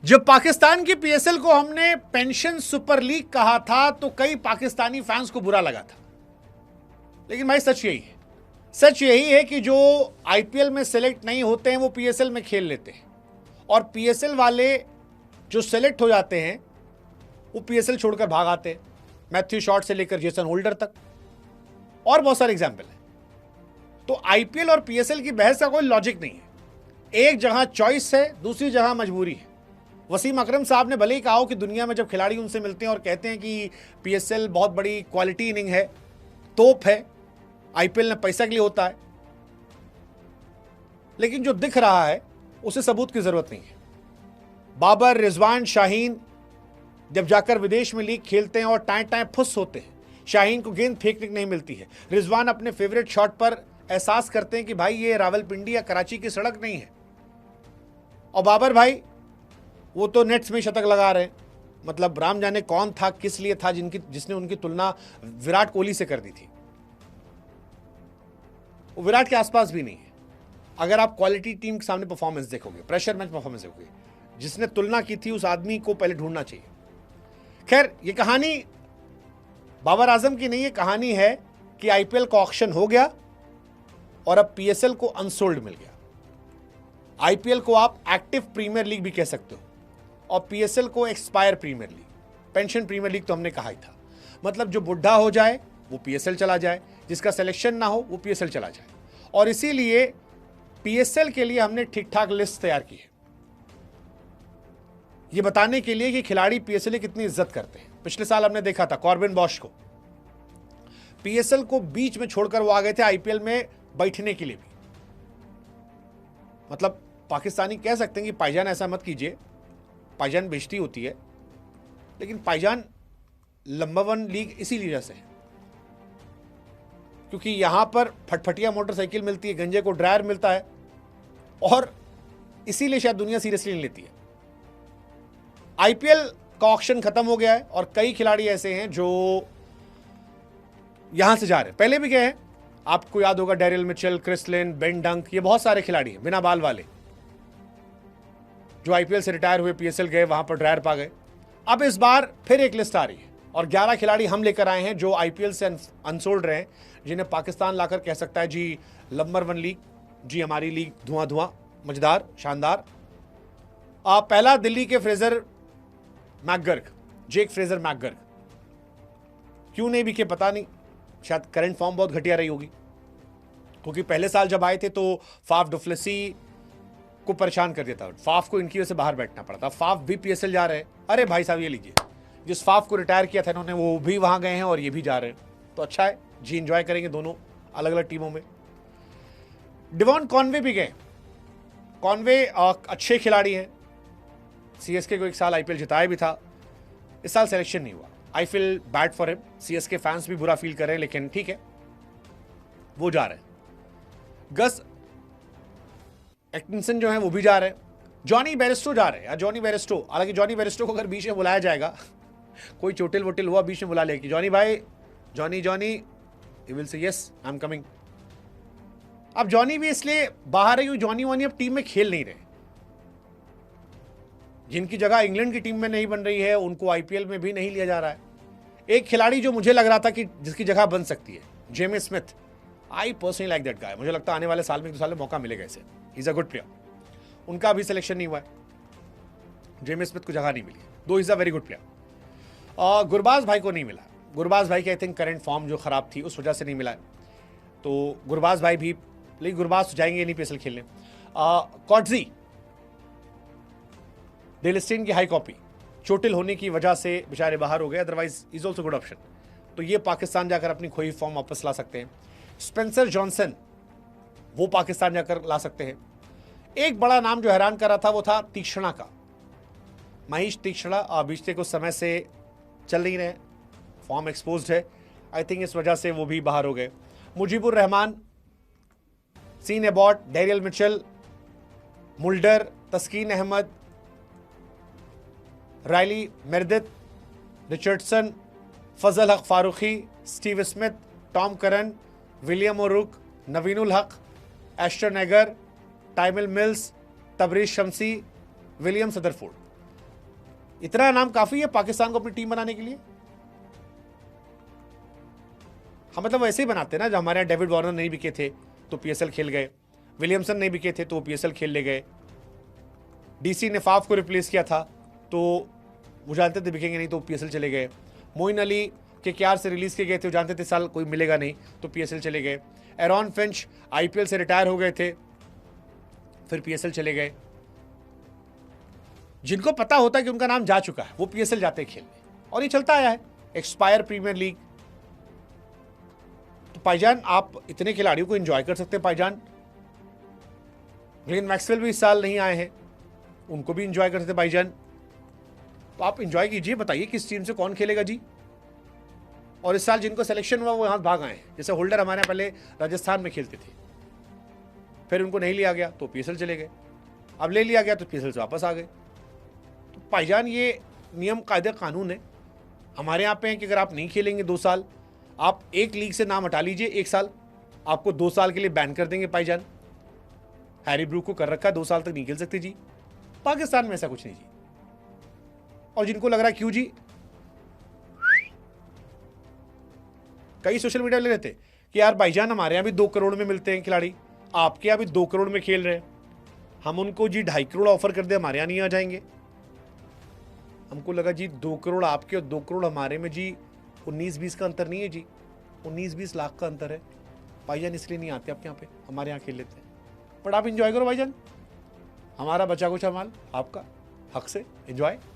जब पाकिस्तान की पीएसएल को हमने पेंशन सुपर लीग कहा था तो कई पाकिस्तानी फैंस को बुरा लगा था, लेकिन भाई सच यही है कि जो आईपीएल में सेलेक्ट नहीं होते हैं वो पीएसएल में खेल लेते हैं, और पीएसएल वाले जो सेलेक्ट हो जाते हैं वो पीएसएल छोड़कर भाग आते हैं। मैथ्यू शॉर्ट से लेकर जेसन होल्डर तक और बहुत सारे एग्जाम्पल हैं। तो आईपीएल और पीएसएल की बहस का कोई लॉजिक नहीं है। एक जहां चॉइस है, दूसरी जहां मजबूरी है। वसीम अकरम साहब ने भले ही कहा हो कि दुनिया में जब खिलाड़ी उनसे मिलते हैं और कहते हैं कि पीएसएल बहुत बड़ी क्वालिटी इनिंग है, तोप है, आईपीएल ने पैसा के लिए होता है, लेकिन जो दिख रहा है उसे सबूत की जरूरत नहीं है। बाबर, रिजवान, शाहीन जब जाकर विदेश में लीग खेलते हैं और टाएं टाएं फुस होते हैं, शाहीन को गेंद फेंकने नहीं मिलती है, रिजवान अपने फेवरेट शॉट पर एहसास करते हैं कि भाई ये रावलपिंडी या कराची की सड़क नहीं है, और बाबर भाई वो तो नेट्स में शतक लगा रहे हैं। मतलब राम जाने कौन था, किस लिए था जिसने उनकी तुलना विराट कोहली से कर दी थी। वो विराट के आसपास भी नहीं है। अगर आप क्वालिटी टीम के सामने परफॉर्मेंस देखोगे, प्रेशर मैच परफॉर्मेंस देखोगे, जिसने तुलना की थी उस आदमी को पहले ढूंढना चाहिए। खैर, ये कहानी बाबर आजम की नहीं है, कहानी है कि आईपीएल का ऑक्शन हो गया और अब पीएसएल को अनसोल्ड मिल गया। आईपीएल को आप एक्टिव प्रीमियर लीग भी कह सकते हो और पीएसएल को expire premier league, pension premier league तो हमने कहा ही था। मतलब जो बुढ़ा हो जाए वो पीएसएल चला जाए, जिसका सिलेक्शन ना हो वो पीएसएल चला जाए। और इसीलिए पीएसएल के लिए हमने ठीक ठाक लिस्ट तैयार की है, ये बताने के लिए कि खिलाड़ी पीएसएल की कितनी इज्जत करते हैं। पिछले साल हमने देखा था कॉर्बिन बॉश को, पीएसएल को बीच में छोड़कर वो आ गए थे आईपीएल में बैठने के लिए भी। मतलब पाकिस्तानी कह सकते हैं कि पाईजान ऐसा मत कीजिए, पाईजान बेइज्जती होती है, लेकिन पाईजान नंबर 1 लीग इसीलिए वजह से है क्योंकि यहां पर फटफटिया मोटरसाइकिल मिलती है, गंजे को ड्रायर मिलता है, और इसीलिए शायद दुनिया सीरियसली नहीं लेती है। आईपीएल का ऑक्शन खत्म हो गया है और कई खिलाड़ी ऐसे हैं जो यहां से जा रहे हैं, पहले भी गए हैं। आपको याद होगा Daryl Mitchell, Chris Lynn, Ben Dunk, ये बहुत सारे खिलाड़ी हैं बिना बाल वाले जो आईपीएल से रिटायर हुए, पीएसएल गए, वहां पर ड्रायर पा गए। अब इस बार फिर एक लिस्ट आ रही है और 11 खिलाड़ी हम लेकर आए हैं जो आईपीएल से अनसोल्ड रहे हैं, जिन्हें पाकिस्तान लाकर कह सकता है जी नंबर 1 लीग, जी हमारी लीग धुआं धुआं, मजेदार, शानदार। पहला दिल्ली के फ्रेजर मैकगर्ग, जेक फ्रेजर मैकगर्ग। क्यों नहीं बिके पता नहीं, शायद करंट फॉर्म बहुत घटिया रही होगी, क्योंकि पहले साल जब आए थे तो फाफ डुप्लेसी को परेशान कर दिया था। फाफ को इनकी वजह से बाहर बैठना पड़ा था। फाफ भी पीएसएल जा रहे हैं। अरे भाई साहब ये लीजिए, जिस फाफ को रिटायर किया था इन्होंने वो भी वहां गए हैं और ये भी जा रहे हैं, तो अच्छा है जी, एंजॉय करेंगे दोनों अलग अलग टीमों में। डिवॉन कॉनवे भी गए। कॉनवे अच्छे खिलाड़ी हैं, सीएसके को एक साल आईपीएल जिताया भी था, इस साल सिलेक्शन नहीं हुआ। I feel bad for him, CSK fans भी बुरा फील कर रहे हैं, लेकिन ठीक है वो जा रहे हैं। गस एटकिंसन जो है वो भी जा रहे हैं। जॉनी बेयरस्टो जा रहे हैं। जॉनी बेयरस्टो, हालांकि जॉनी बेयरस्टो को अगर बीच में बुलाया जाएगा, कोई चोटिल वोटिल हुआ बीच में बुला ले कि जॉनी भाई, Johnny he will say yes I am coming. अब जॉनी भी इसलिए बाहर है क्योंकि जॉनी वानी अब टीम में खेल नहीं रहे। जिनकी जगह इंग्लैंड की टीम में नहीं बन रही है उनको आईपीएल में भी नहीं लिया जा रहा है। एक खिलाड़ी जो मुझे लग रहा था कि जिसकी जगह बन सकती है, Jamie Smith, I personally like that guy. मुझे लगता है आने वाले साल में 2 साल में मौका मिलेगा इसे, he is a good player. उनका अभी सिलेक्शन नहीं हुआ है, जेमी स्मिथ को जगह नहीं मिली, दो is a very good player. Gurbaz भाई को नहीं मिला। गुरबाज भाई की आई थिंक करंट फॉर्म जो खराब थी उस वजह से नहीं मिला है, तो गुरबाज भाई भी, लेकिन गुरबाज जाएंगे नहीं पीएसएल खेलने। कॉटजी, डेलस्टेन की हाई कॉपी, चोटिल होने की वजह से बेचारे बाहर हो गए, otherwise is also good option. तो ये पाकिस्तान जाकर अपनी खोई फॉर्म वापस ला सकते हैं। स्पेंसर जॉनसन, वो पाकिस्तान जाकर ला सकते हैं। एक बड़ा नाम जो हैरान कर रहा था वो था तीक्ष्णा का, महेश तीक्ष्णा। बीते कुछ समय से चल नहीं रहे, फॉर्म एक्सपोज्ड है, आई थिंक इस वजह से वो भी बाहर हो गए। Mujeebur Rahman, Sean Abbott, Daryl Mitchell, Mulder, Taskin Ahmed, Riley Meredith, Richardson, Fazal Haq Farooqi, Steve Smith, Tom Curran, William O'Rourke, Naveenul Haq, Ashton Agar, Tymal Mills, Tabraiz Shamsi, William Sutherland. इतना नाम काफी है पाकिस्तान को अपनी टीम बनाने के लिए? हम मतलब वैसे ही बनाते हैं ना, जब हमारे यहाँ डेविड वार्नर नहीं बिके थे तो पीएसएल खेल गए, विलियमसन नहीं बिके थे तो पीएसएल खेल ले गए, डीसी ने फाफ को रिप्लेस किया था तो वो जानते थे बिकेंगे नहीं तो पीएसएल चले गए, मोइन अली के केआर से रिलीज किए गए थे, जानते थे साल कोई मिलेगा नहीं तो पीएसएल चले गए, एरॉन फिंच आईपीएल से रिटायर हो गए थे फिर पीएसएल चले गए। जिनको पता होता है कि उनका नाम जा चुका है वो पीएसएल जाते हैं खेलने, और ये चलता आया है। एक्सपायर प्रीमियर लीग, तो भाईजान आप इतने खिलाड़ियों को एंजॉय कर सकते हैं भाईजान। ग्लेन मैक्सवेल भी इस साल नहीं आए हैं, उनको भी एंजॉय कर सकते हैं भाईजान। तो आप एंजॉय कीजिए, बताइए किस टीम से कौन खेलेगा जी। और इस साल जिनको सिलेक्शन हुआ वो यहाँ भाग आए हैं, जैसे होल्डर हमारे पहले राजस्थान में खेलते थे, फिर उनको नहीं लिया गया तो पीएसएल चले गए, अब ले लिया गया तो पीएसएल से वापस आ गए। तो भाईजान ये नियम कायदे कानून है हमारे यहाँ पे है कि अगर आप नहीं खेलेंगे 2 साल, आप एक लीग से नाम हटा लीजिए 1 साल, आपको 2 साल के लिए बैन कर देंगे भाईजान। हैरी ब्रूक को कर रखा है 2 साल तक नहीं खेल सकते जी। पाकिस्तान में ऐसा कुछ नहीं जी। और जिनको लग रहा है क्यों जी, कई सोशल मीडिया ले रहते कि यार भाईजान हमारे यहाँ भी 2 करोड़ में मिलते हैं खिलाड़ी, आपके यहाँ भी 2 करोड़ में खेल रहे हैं, हम उनको जी 2.5 करोड़ ऑफर कर दे हमारे यहाँ नहीं आ जाएंगे। हमको लगा जी 2 करोड़ आपके और 2 करोड़ हमारे में जी 19-20 का अंतर नहीं है जी, 19-20 लाख का अंतर है भाईजान, इसलिए नहीं आते आपके यहाँ पे, हमारे यहाँ खेल लेते हैं। बट आप इंजॉय करो भाईजान, हमारा बचा कुछ माल आपका हक से एंजॉय।